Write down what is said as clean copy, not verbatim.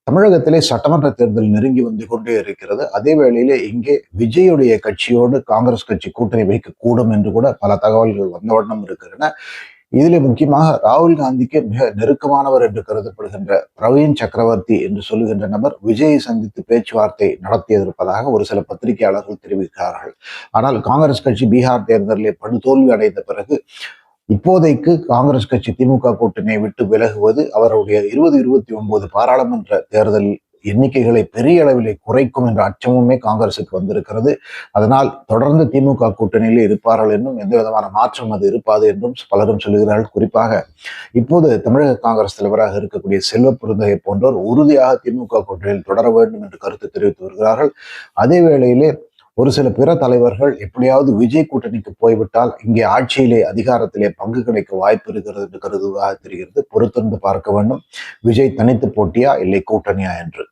தமிழகத்திலே சட்டமன்ற தேர்தல் நெருங்கி வந்து கொண்டே இருக்கிறது. அதே வேளையிலே இங்கே விஜயுடைய கட்சியோடு காங்கிரஸ் கட்சி கூட்டணி வைக்கக்கூடும் என்று கூட பல தகவல்கள் வந்த வண்ணம் இருக்கின்றன. இதிலே முக்கியமாக ராகுல் காந்திக்கு மிக நெருக்கமானவர் என்று கருதப்படுகின்ற பிரவீன் சக்கரவர்த்தி என்று சொல்லுகின்ற நபர் விஜயை சந்தித்து பேச்சுவார்த்தை நடத்தியிருப்பதாக ஒரு சில பத்திரிகையாளர்கள் தெரிவிக்கிறார்கள். ஆனால் காங்கிரஸ் கட்சி பீகார் தேர்தலிலே படுதோல்வி அடைந்த பிறகு இப்போதைக்கு காங்கிரஸ் கட்சி திமுக கூட்டணியை விட்டு விலகுவது அவருடைய 2029 பாராளுமன்ற தேர்தல் எண்ணிக்கைகளை பெரிய அளவிலே குறைக்கும் என்ற அச்சமுமே காங்கிரசுக்கு வந்திருக்கிறது. அதனால் தொடர்ந்து திமுக கூட்டணியிலே இருப்பார்கள் என்றும் எந்த விதமான மாற்றம் அது இருப்பாது என்றும் பலரும் சொல்லுகிறார்கள். குறிப்பாக இப்போது தமிழக காங்கிரஸ் தலைவராக இருக்கக்கூடிய செல்வ பெருந்தகை போன்றோர் உறுதியாக திமுக கூட்டணியில் தொடர வேண்டும் என்று கருத்து தெரிவித்து வருகிறார்கள். அதே வேளையிலே ஒரு சில பிற தலைவர்கள் எப்படியாவது விஜய் கூட்டணிக்கு போய்விட்டால் இங்கே ஆட்சியிலே அதிகாரத்திலே பங்கு கிடைக்க வாய்ப்பு இருக்கிறது என்று கருதுவதாக தெரிகிறது. பொறுத்திருந்து பார்க்க வேண்டும், விஜய் தனித்து போட்டியா இல்லை கூட்டணியா என்று.